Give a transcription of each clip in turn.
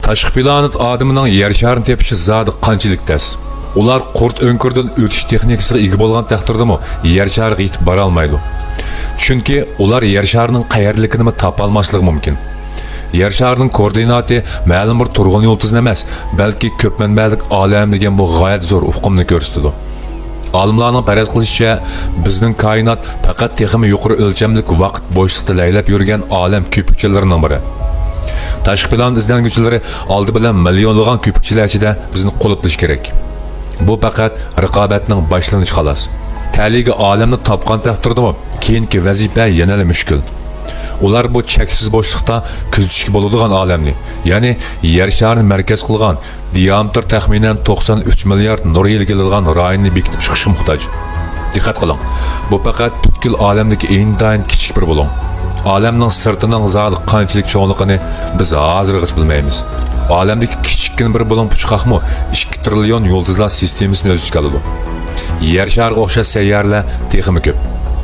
Tashqi planet odamining yer sharini tepishi zodi qanchalik tez. Ular qurt o'nkirdan o'tish texnikasiga ega bo'lgan taqdirdami yer shariga yetib bora olmaydi. Chunki ular yer sharining qayerligini topa olmasligi mumkin. Yer sharining koordinati ma'lum bir turg'un yulduz emas, balki ko'p manbalik olam degan bu g'oyat zo'r uqumni ko'rsatadi. Olimlarning faraz qilishicha, bizning koinot faqat texmi yuqori o'lchamli vaqt bo'shliqda laylab yurgan olam ko'pikchilarining biri. Tashqi plan izlanguvchilari oldi bilan millionlagan ko'pikchilar ichida bizni qo'litish kerak. Bu faqat raqobatning boshlanishi xolos. Ta'liga olamni topgan taqdirdami, keyingi vazifa yanada mushkul. Ular bu cheksiz bo'shliqda kuzatishga bo'ladigan olamni, ya'ni yer sharini markaz qilgan, diametr taxminan 93 milliard nur yil keladigan rayonni bekitib chiqishga muhtoj. Diqqat qiling. Bu faqat butkul olamdagi intayin kichik bir bo'lim. Olamning sirtining zodi qanchalik cho'nligini biz hozirgacha bilmaymiz. Olamdagi kichikkin bir bo'lim puchqaqmi 2 trillion yulduzlar sistemasini o'z ichiga oladi. Yer shariga o'xshash sayyorlar texmi ko'p.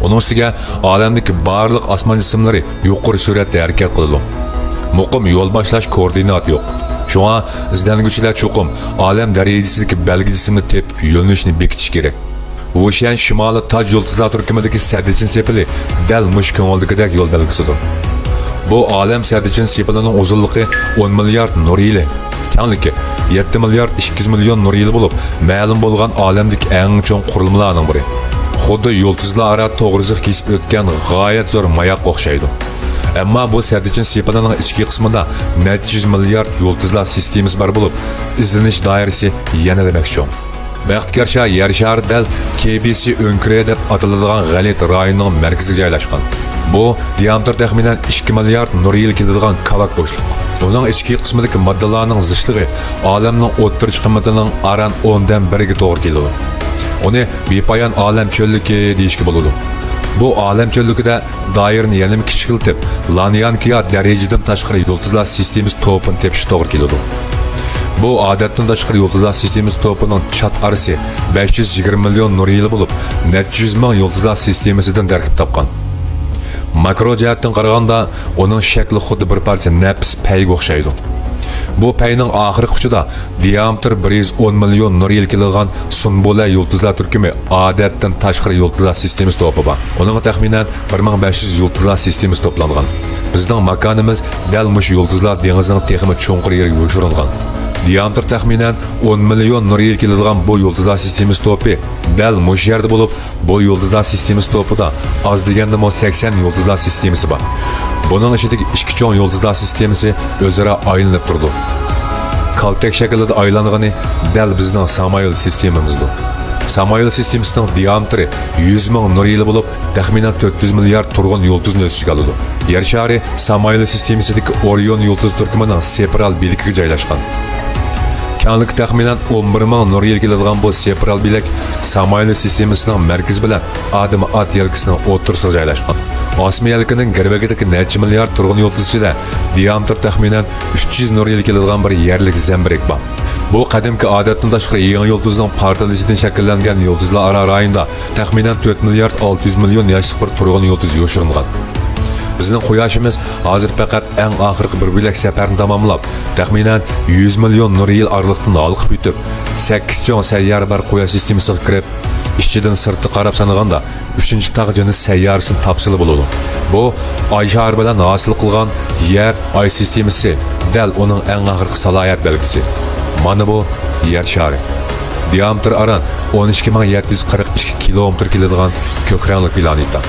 Onun ustiga olamdagi barliq osmon jismlari yuqori sur'atda harakat qiladi. Muqim yo'l boshlash koordinat yo'q. Shunga izlanguvchilar cho'qim olam darajasidagi belgi jismni tepib yo'llanishni bekitish kerak. Ocean shimoli toj yulduzlar turkumidagi Sadichin sepili dal mush ko'ngildagidek yo'l belgisidir. Bu olam Sadichin sepilining uzunligi 10 milliard nur yili, kengligi 7 milliard 200 million nur yili bo'lib, ma'lum bo'lgan olamdagi eng cho'ng qurilmalarning biri. Xuddi yulduzlar aro to'g'riziq kesib o'tgan g'oyat zo'r mayoq o'xshaydi. Ammo bu Sadichin sepilining ichki qismida necha yuz milliard yulduzlar sistemasi bor bo'lib, izlanish doirasi yanada cho'ng. Baxtkarsha yer shari dal KBC o'nkiri deb ataladigan g'alit rayonning markaziga joylashgan. Bu diametr taxminan 2 milliard nur yil keladigan kavak bo'shliq. Uning ichki qismidagi moddalarning zishligi olamning o'ttirchi qiymatining aran 10 dan 1 ga to'g'ri keladi. Uni bepoyon olam cho'lligi deyishga bo'ladi. Bu olam cho'lligida doirani yana kichikiltib, Lanyankiya darajadan tashqari yulduzlar sistemasi to'pini tepish to'g'ri keladi. Bu odatdan tashqari yulduzlar sistemasi to'pining chat arasi 520 million nur yili bo'lib, necha yuz ming yulduzlar sistemasidan tarkib topgan. Makro jihatdan qaraganda uning shakli xuddi bir parcha nafs payga o'xshaydi. Bu payning oxirgi uchida diametr 110 million nur yil keladigan sunbula yulduzlar turkumi odatdan tashqari yulduzlar sistemasi to'pi bor. Uning taxminan 1500 yulduzlar sistemasi to'plangan. Bizning makonimiz dal mush yulduzlar dengizining texmi cho'nqir yerga yo'shirilgan. Diametr taxminan 10 million nur yil keladigan bu yulduzlar sistemasi to'pi dal mush yerda bo'lib, bu yulduzlar sistemasi to'pida oz deganda 80 yulduzlar sistemasi bor. Buning ichidagi ikki cho'ng yulduzlar sistemasi o'zaro aylanib turdi. Kaltak shaklida aylangani dal bizning Samoyil sistemamizdir. Samoyil sistemasining diametri 100 ming nur yili bo'lib, taxminan 400 milliard turg'un yulduzni o'z ichiga oladi. Yer shari Samoyil sistemasidagi Orion yulduz turkumining sepral belikiga joylashgan. Kengligi taxminan 11 ming nur yil keladigan bu sepral belak Samoyil sistemasining markazi bilan Adama-At yelkasining o'rtasida joylashgan. Osmi yelkaning garbagidagi necha milliard turg'un yulduz ichida diametr taxminan 300 nur yil keladigan bir yerlik zambirak bor. Bu qadimki odatdan tashqari yangi yulduzning partiyalardan shakllangan yulduzlar aro rayonida taxminan 4 milliard 600 million yoshlik bir turg'un yulduz yo'shirilgan. Bizning quyoshimiz hozir faqat eng oxirgi bir belak safarni tamomlab, taxminan 100 million nur yil oraliqdan olqib o'tib, 8 cho'ng sayyora bar quyosh sistemasiga kirib, ishchidan sirti qarab sanaganda 3-tog' jinis sayyorasini topsili bo'ladi. Bu Oy shari bilan hosil qilgan yer Oy sistemasi, dal uning eng oxirgi salohiyat belgisi. Mana bu yer shari. Diametr aran 12742 kilometr keladigan ko'k rangli planeta.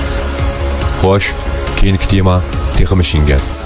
Xo'sh, keyingi tema texmi shingan.